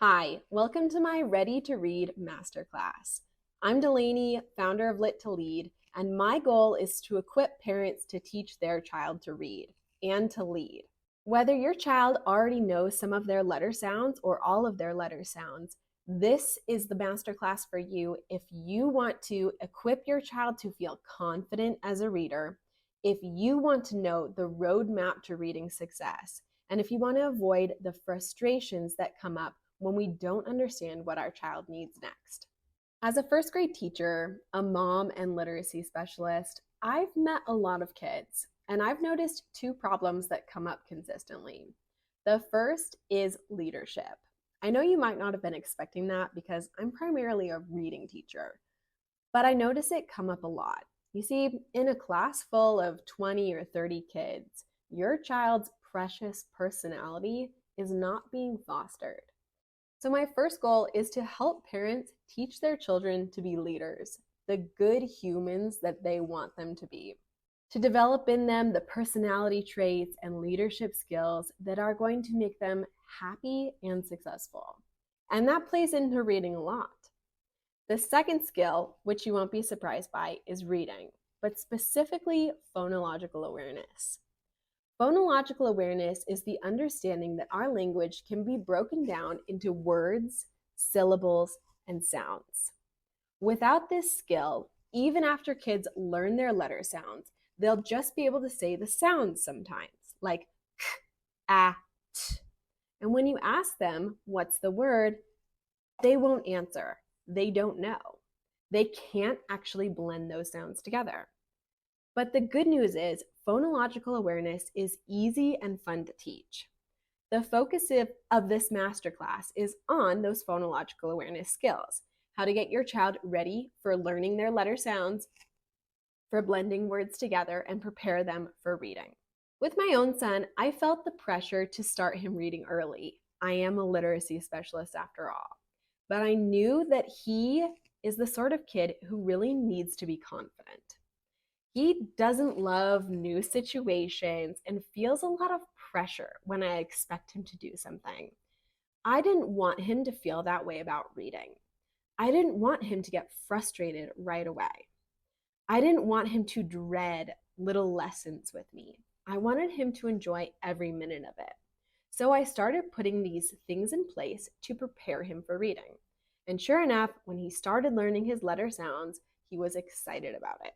Hi, welcome to my Ready to Read Masterclass. I'm Delaney, founder of Lit to Lead, and my goal is to equip parents to teach their child to read and to lead. Whether your child already knows some of their letter sounds or all of their letter sounds, this is the masterclass for you if you want to equip your child to feel confident as a reader, if you want to know the roadmap to reading success, and if you want to avoid the frustrations that come up when we don't understand what our child needs next. As a first grade teacher, a mom, and literacy specialist, I've met a lot of kids, and I've noticed two problems that come up consistently. The first is leadership. I know you might not have been expecting that because I'm primarily a reading teacher, but I notice it come up a lot. You see, in a class full of 20 or 30 kids, your child's precious personality is not being fostered. So my first goal is to help parents teach their children to be leaders, the good humans that they want them to be, to develop in them the personality traits and leadership skills that are going to make them happy and successful. And that plays into reading a lot. The second skill, which you won't be surprised by, is reading, but specifically phonological awareness. Phonological awareness is the understanding that our language can be broken down into words, syllables, and sounds. Without this skill, even after kids learn their letter sounds, they'll just be able to say the sounds sometimes, like k, a, t. And when you ask them, what's the word, they won't answer. They don't know. They can't actually blend those sounds together. But the good news is phonological awareness is easy and fun to teach. The focus of this masterclass is on those phonological awareness skills, how to get your child ready for learning their letter sounds, for blending words together, and prepare them for reading. With my own son, I felt the pressure to start him reading early. I am a literacy specialist after all, but I knew that he is the sort of kid who really needs to be confident. He doesn't love new situations and feels a lot of pressure when I expect him to do something. I didn't want him to feel that way about reading. I didn't want him to get frustrated right away. I didn't want him to dread little lessons with me. I wanted him to enjoy every minute of it. So I started putting these things in place to prepare him for reading. And sure enough, when he started learning his letter sounds, he was excited about it.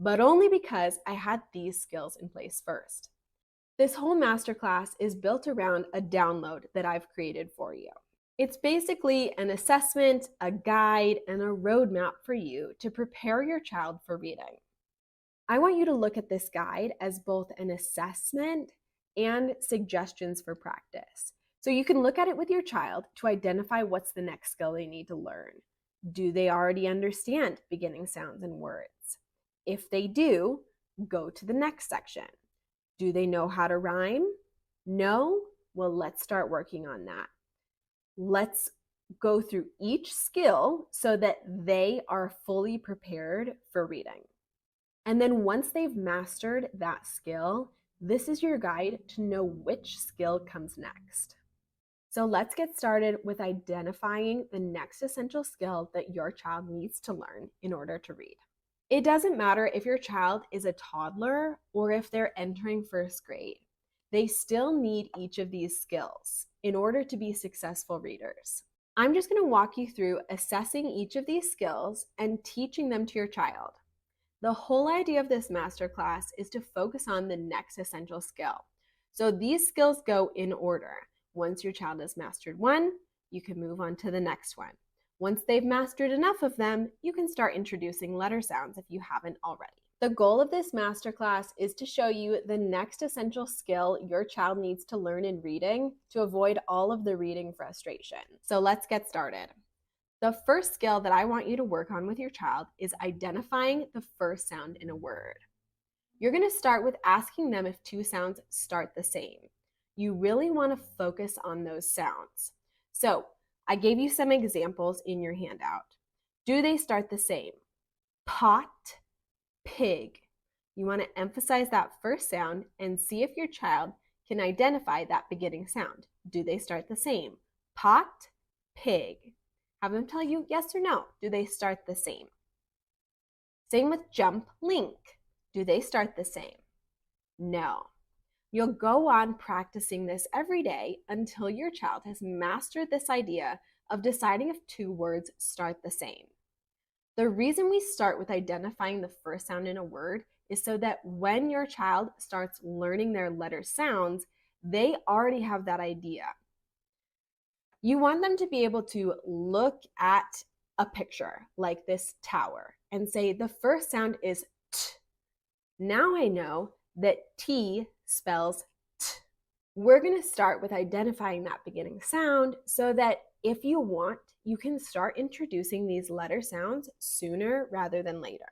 But only because I had these skills in place first. This whole masterclass is built around a download that I've created for you. It's basically an assessment, a guide, and a roadmap for you to prepare your child for reading. I want you to look at this guide as both an assessment and suggestions for practice. So you can look at it with your child to identify what's the next skill they need to learn. Do they already understand beginning sounds and words? If they do, go to the next section. Do they know how to rhyme? No? Well, let's start working on that. Let's go through each skill so that they are fully prepared for reading. And then once they've mastered that skill, this is your guide to know which skill comes next. So let's get started with identifying the next essential skill that your child needs to learn in order to read. It doesn't matter if your child is a toddler or if they're entering first grade. They still need each of these skills in order to be successful readers. I'm just going to walk you through assessing each of these skills and teaching them to your child. The whole idea of this masterclass is to focus on the next essential skill. So these skills go in order. Once your child has mastered one, you can move on to the next one. Once they've mastered enough of them, you can start introducing letter sounds if you haven't already. The goal of this masterclass is to show you the next essential skill your child needs to learn in reading to avoid all of the reading frustration. So let's get started. The first skill that I want you to work on with your child is identifying the first sound in a word. You're going to start with asking them if two sounds start the same. You really want to focus on those sounds. So I gave you some examples in your handout. Do they start the same? Pot, pig. You want to emphasize that first sound and see if your child can identify that beginning sound. Do they start the same? Pot, pig. Have them tell you yes or no. Do they start the same? Same with jump, link. Do they start the same? No. You'll go on practicing this every day until your child has mastered this idea of deciding if two words start the same. The reason we start with identifying the first sound in a word is so that when your child starts learning their letter sounds, they already have that idea. You want them to be able to look at a picture like this tower and say the first sound is T. Now I know that T spells T. We're going to start with identifying that beginning sound so that if you want, you can start introducing these letter sounds sooner rather than later.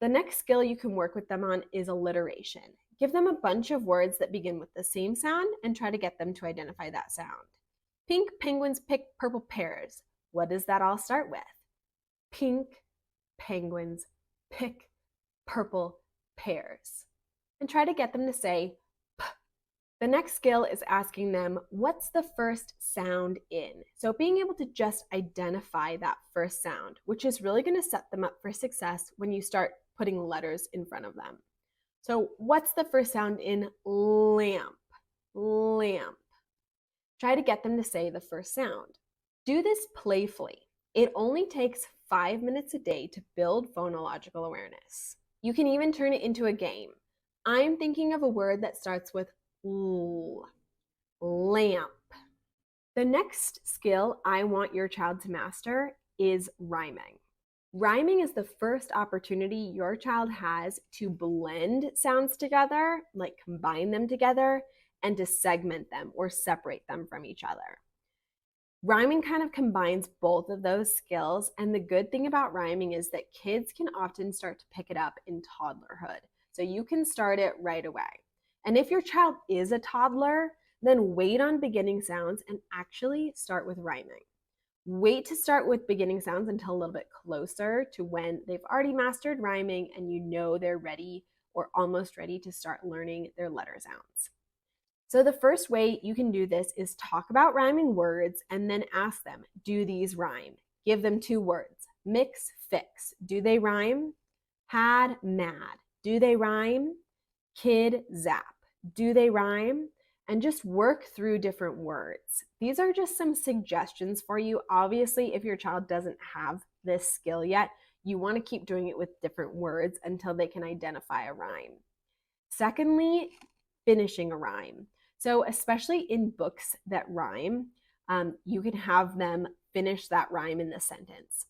The next skill you can work with them on is alliteration. Give them a bunch of words that begin with the same sound and try to get them to identify that sound. Pink penguins pick purple pears. What does that all start with? Pink penguins pick purple pears. And try to get them to say P. The next skill is asking them, what's the first sound in? So being able to just identify that first sound, which is really going to set them up for success when you start putting letters in front of them. So what's the first sound in lamp? Lamp. Try to get them to say the first sound. Do this playfully. It only takes 5 minutes a day to build phonological awareness. You can even turn it into a game. I'm thinking of a word that starts with L. Lamp. The next skill I want your child to master is rhyming. Rhyming is the first opportunity your child has to blend sounds together, like combine them together, and to segment them or separate them from each other. Rhyming kind of combines both of those skills, and the good thing about rhyming is that kids can often start to pick it up in toddlerhood. So you can start it right away. And if your child is a toddler, then wait on beginning sounds and actually start with rhyming. Wait to start with beginning sounds until a little bit closer to when they've already mastered rhyming and you know they're ready or almost ready to start learning their letter sounds. So the first way you can do this is talk about rhyming words and then ask them, do these rhyme? Give them 2 words, mix, fix. Do they rhyme? Had, mad. Do they rhyme? Kid, zap. Do they rhyme? And just work through different words. These are just some suggestions for you. Obviously, if your child doesn't have this skill yet, you want to keep doing it with different words until they can identify a rhyme. Secondly, finishing a rhyme. So especially in books that rhyme, you can have them finish that rhyme in the sentence.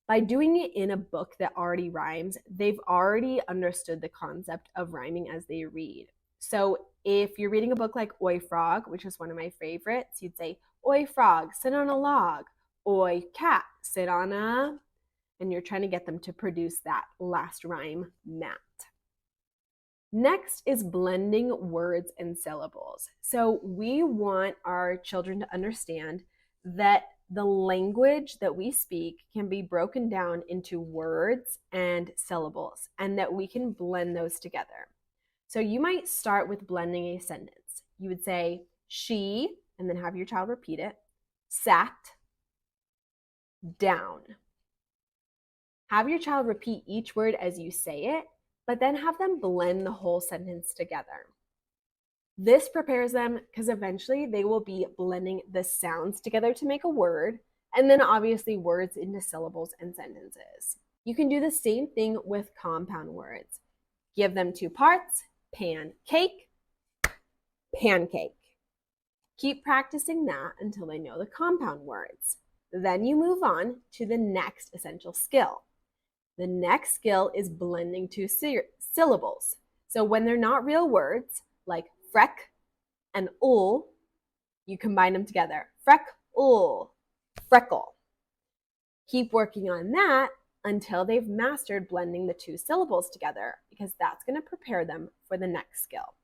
By doing it in a book that already rhymes, they've already understood the concept of rhyming as they read. So if you're reading a book like Oi Frog, which is one of my favorites, you'd say, Oi Frog, sit on a log. Oi Cat, sit on a... And you're trying to get them to produce that last rhyme, mat. Next is blending words and syllables. So we want our children to understand that the language that we speak can be broken down into words and syllables, and that we can blend those together. So you might start with blending a sentence. You would say, she, and then have your child repeat it, sat down. Have your child repeat each word as you say it, but then have them blend the whole sentence together. This prepares them because eventually they will be blending the sounds together to make a word, and then obviously words into syllables and sentences. You can do the same thing with compound words. Give them 2 parts, pancake, pancake. Keep practicing that until they know the compound words. Then you move on to the next essential skill. The next skill is blending 2 syllables. So when they're not real words, like freck and ul, you combine them together. Freck, ul, freckle. Keep working on that until they've mastered blending the 2 syllables together, because that's going to prepare them for the next skill.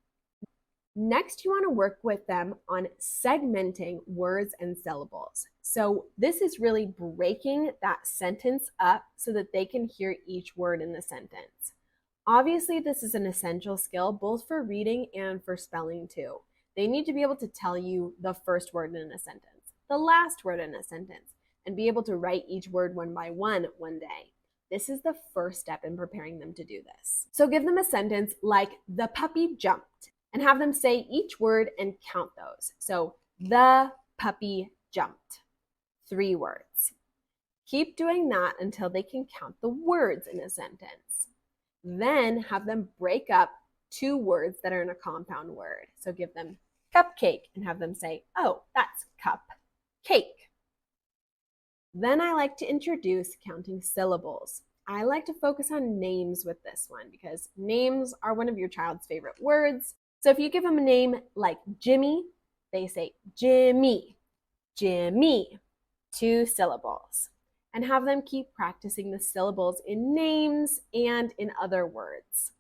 Next, you want to work with them on segmenting words and syllables. So this is really breaking that sentence up so that they can hear each word in the sentence. Obviously, this is an essential skill both for reading and for spelling too. They need to be able to tell you the first word in a sentence, the last word in a sentence, and be able to write each word one by one day. This is the first step in preparing them to do this. So give them a sentence like, the puppy jumped, and have them say each word and count those. So, the puppy jumped. 3 words. Keep doing that until they can count the words in a sentence. Then have them break up 2 words that are in a compound word. So give them cupcake and have them say, oh, that's cup, cake. Then I like to introduce counting syllables. I like to focus on names with this one because names are one of your child's favorite words. So if you give them a name like Jimmy, they say Jimmy, Jimmy, 2 syllables. And have them keep practicing the syllables in names and in other words.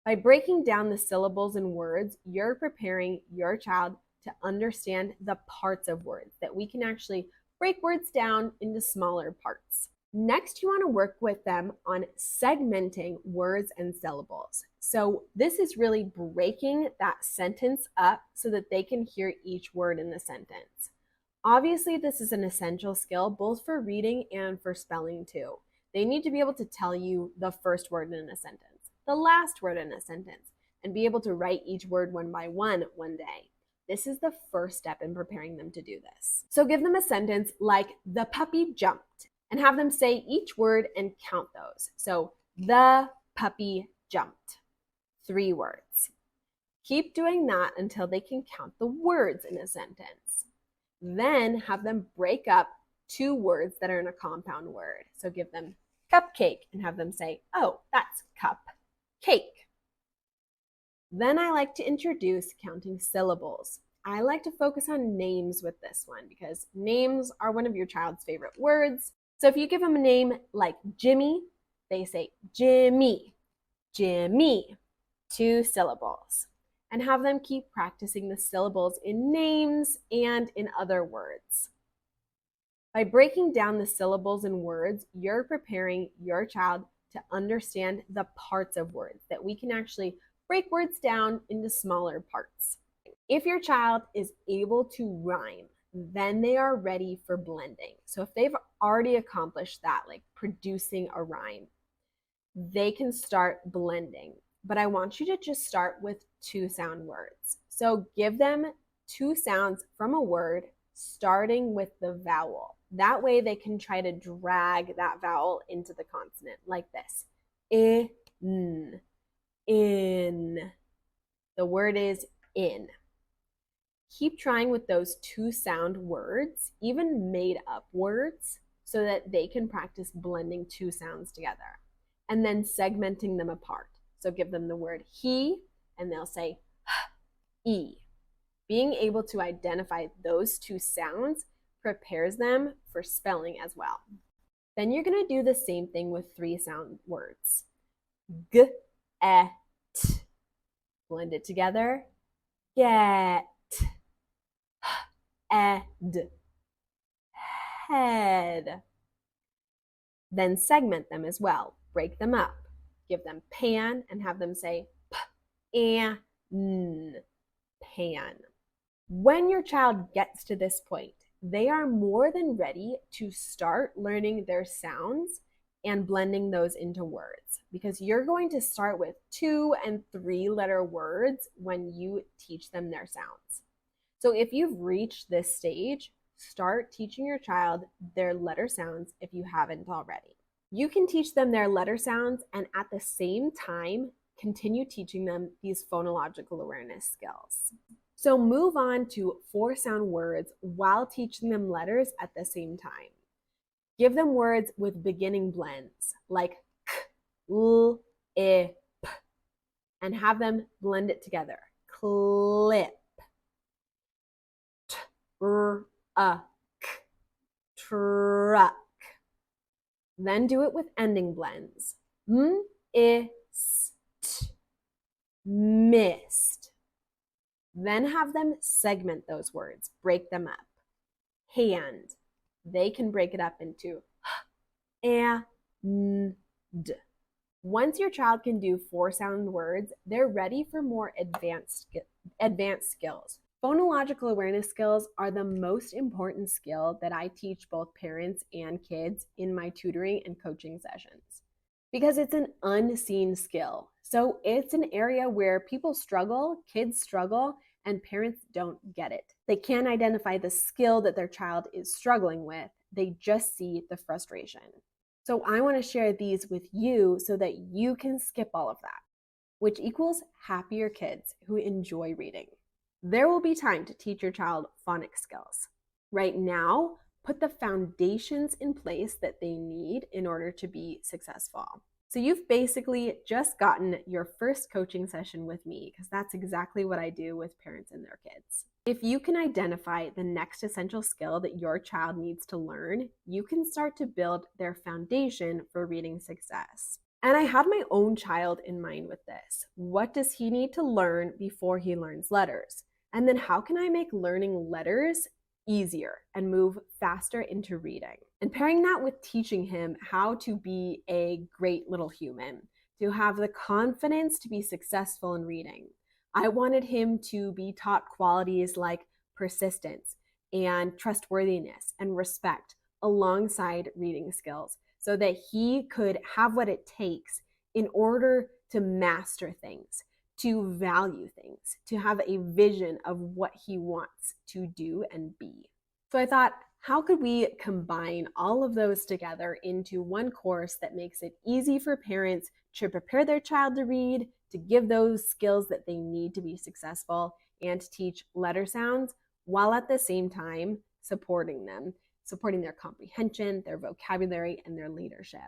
By breaking down the syllables in words, you're preparing your child to understand the parts of words, that we can actually break words down into smaller parts. Next, you want to work with them on segmenting words and syllables. So this is really breaking that sentence up so that they can hear each word in the sentence. Obviously, this is an essential skill both for reading and for spelling too. They need to be able to tell you the first word in a sentence, the last word in a sentence, and be able to write each word one by one day. This is the first step in preparing them to do this. So give them a sentence like, the puppy jumped, and have them say each word and count those. So, the puppy jumped. 3 words. Keep doing that until they can count the words in a sentence. Then have them break up 2 words that are in a compound word. So give them cupcake and have them say, oh, that's cup, cake. Then I like to introduce counting syllables. I like to focus on names with this one because names are one of your child's favorite words. So if you give them a name like Jimmy, they say Jimmy, Jimmy, 2 syllables. And have them keep practicing the syllables in names and in other words. By breaking down the syllables in words, you're preparing your child to understand the parts of words, that we can actually break words down into smaller parts. If your child is able to rhyme, then they are ready for blending. So if they've already accomplished that, like producing a rhyme, they can start blending. But I want you to just start with 2 sound words. So give them 2 sounds from a word starting with the vowel. That way they can try to drag that vowel into the consonant like this. In. In. The word is in. Keep trying with those 2 sound words, even made up words, so that they can practice blending 2 sounds together and then segmenting them apart. So give them the word he and they'll say e. Being able to identify those 2 sounds prepares them for spelling as well. Then you're going to do the same thing with 3 sound words. G, e, t. Blend it together. Get. Ed. Head. Then segment them as well. Break them up. Give them pan and have them say p, and, n. Pan. When your child gets to this point, they are more than ready to start learning their sounds and blending those into words, because you're going to start with 2 and 3 letter words when you teach them their sounds. So if you've reached this stage, start teaching your child their letter sounds if you haven't already. You can teach them their letter sounds and at the same time continue teaching them these phonological awareness skills. So move on to 4 sound words while teaching them letters at the same time. Give them words with beginning blends like k, l, I, p, and have them blend it together. Clip. Truck. Truck. Then do it with ending blends. Mist. Mist. Then have them segment those words, break them up. Hand. They can break it up into and. Once your child can do 4-sound words, they're ready for more advanced skills. Phonological awareness skills are the most important skill that I teach both parents and kids in my tutoring and coaching sessions because it's an unseen skill. So it's an area where people struggle, kids struggle, and parents don't get it. They can't identify the skill that their child is struggling with. They just see the frustration. So I want to share these with you so that you can skip all of that, which equals happier kids who enjoy reading. There will be time to teach your child phonics skills. Right now, put the foundations in place that they need in order to be successful. So you've basically just gotten your first coaching session with me, because that's exactly what I do with parents and their kids. If you can identify the next essential skill that your child needs to learn, you can start to build their foundation for reading success. And I had my own child in mind with this. What does he need to learn before he learns letters? And then how can I make learning letters easier and move faster into reading? And pairing that with teaching him how to be a great little human, to have the confidence to be successful in reading. I wanted him to be taught qualities like persistence and trustworthiness and respect alongside reading skills so that he could have what it takes in order to master things, to value things, to have a vision of what he wants to do and be. So I thought, how could we combine all of those together into one course that makes it easy for parents to prepare their child to read, to give those skills that they need to be successful, and to teach letter sounds while at the same time supporting them, supporting their comprehension, their vocabulary, and their leadership.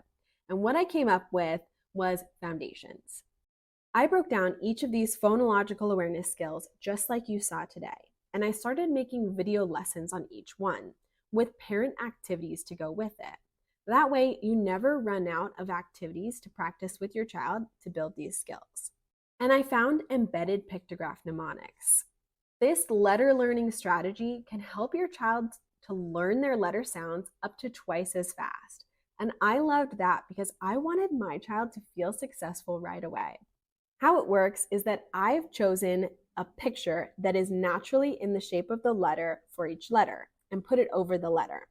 And what I came up with was foundations. I broke down each of these phonological awareness skills just like you saw today, and I started making video lessons on each one with parent activities to go with it. That way, you never run out of activities to practice with your child to build these skills. And I found embedded pictograph mnemonics. This letter learning strategy can help your child to learn their letter sounds up to twice as fast. And I loved that because I wanted my child to feel successful right away. How it works is that I've chosen a picture that is naturally in the shape of the letter for each letter and put it over the letter.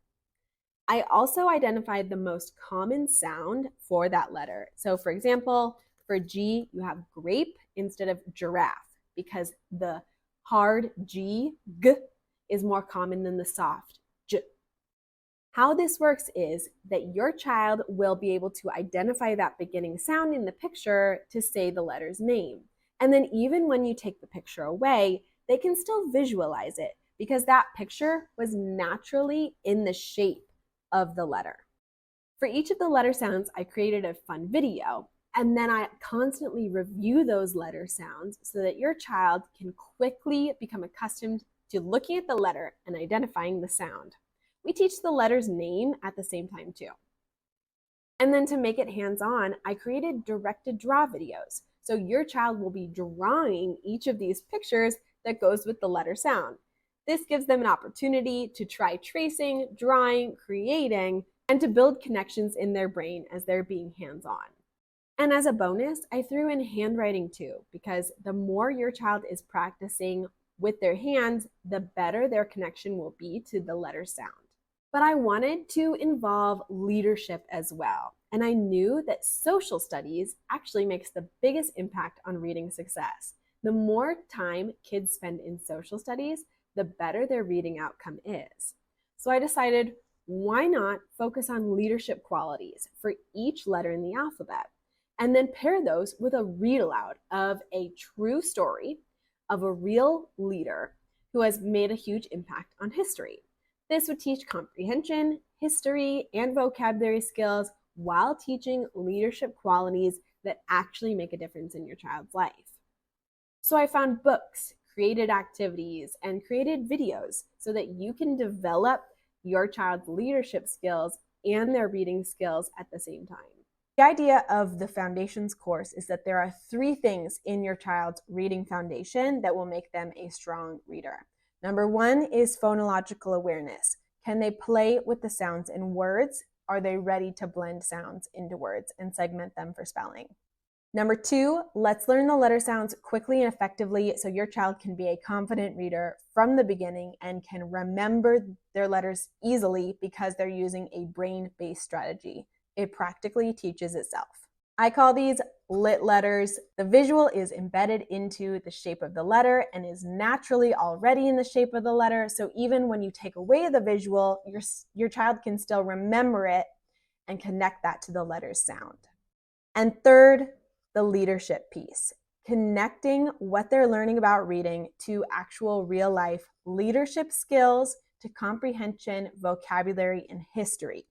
I also identified the most common sound for that letter. So for example, for G, you have grape instead of giraffe because the hard G, G, is more common than the soft J. How this works is that your child will be able to identify that beginning sound in the picture to say the letter's name. And then even when you take the picture away, they can still visualize it because that picture was naturally in the shape of the letter. For each of the letter sounds, I created a fun video, and then I constantly review those letter sounds so that your child can quickly become accustomed to looking at the letter and identifying the sound. We teach the letter's name at the same time too. And then to make it hands-on, I created directed draw videos. So your child will be drawing each of these pictures that goes with the letter sound. This gives them an opportunity to try tracing, drawing, creating, and to build connections in their brain as they're being hands-on. And as a bonus, I threw in handwriting too, because the more your child is practicing with their hands, the better their connection will be to the letter sound. But I wanted to involve leadership as well. And I knew that social studies actually makes the biggest impact on reading success. The more time kids spend in social studies, the better their reading outcome is. So I decided, why not focus on leadership qualities for each letter in the alphabet, and then pair those with a read aloud of a true story of a real leader who has made a huge impact on history. This would teach comprehension, history, and vocabulary skills while teaching leadership qualities that actually make a difference in your child's life. So I found books, created activities, and created videos so that you can develop your child's leadership skills and their reading skills at the same time. The idea of the Foundations course is that there are 3 things in your child's reading foundation that will make them a strong reader. Number 1 is phonological awareness. Can they play with the sounds in words? Are they ready to blend sounds into words and segment them for spelling? Number 2, let's learn the letter sounds quickly and effectively so your child can be a confident reader from the beginning and can remember their letters easily because they're using a brain-based strategy. It practically teaches itself. I call these lit letters. The visual is embedded into the shape of the letter and is naturally already in the shape of the letter. So even when you take away the visual, your child can still remember it and connect that to the letter's sound. And third, the leadership piece, connecting what they're learning about reading to actual real life leadership skills, to comprehension, vocabulary, and history.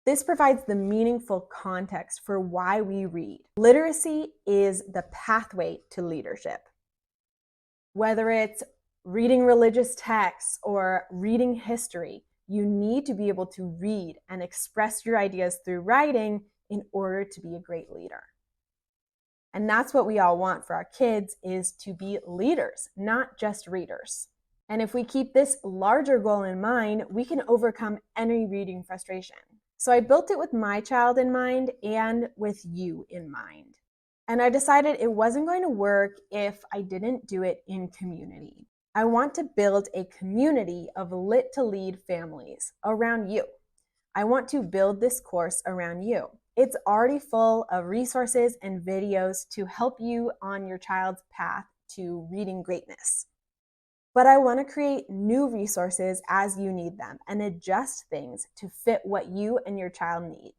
This provides the meaningful context for why we read. Literacy is the pathway to leadership. Whether it's reading religious texts or reading history, you need to be able to read and express your ideas through writing in order to be a great leader. And that's what we all want for our kids, is to be leaders, not just readers. And if we keep this larger goal in mind, we can overcome any reading frustration. So I built it with my child in mind and with you in mind. And I decided it wasn't going to work if I didn't do it in community. I want to build a community of Lit to Lead families around you. I want to build this course around you. It's already full of resources and videos to help you on your child's path to reading greatness. But I want to create new resources as you need them and adjust things to fit what you and your child need.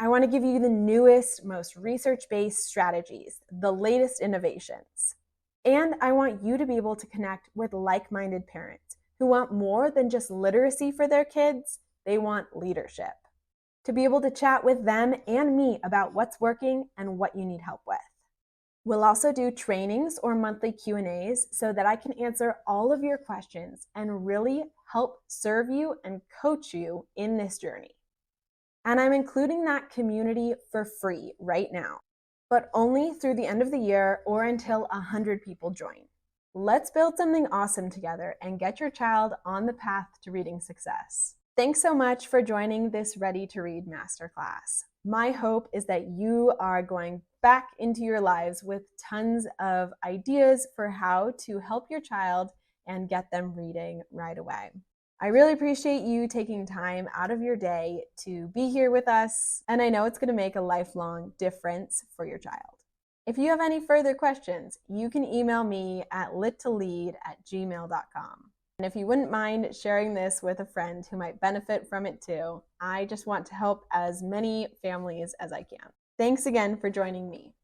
I want to give you the newest, most research-based strategies, the latest innovations. And I want you to be able to connect with like-minded parents who want more than just literacy for their kids, they want leadership. To be able to chat with them and me about what's working and what you need help with. We'll also do trainings or monthly Q&As so that I can answer all of your questions and really help serve you and coach you in this journey. And I'm including that community for free right now, but only through the end of the year or until 100 people join. Let's build something awesome together and get your child on the path to reading success. Thanks so much for joining this Ready to Read Masterclass. My hope is that you are going back into your lives with tons of ideas for how to help your child and get them reading right away. I really appreciate you taking time out of your day to be here with us, and I know it's going to make a lifelong difference for your child. If you have any further questions, you can email me at littolead@gmail.com. And if you wouldn't mind sharing this with a friend who might benefit from it too, I just want to help as many families as I can. Thanks again for joining me.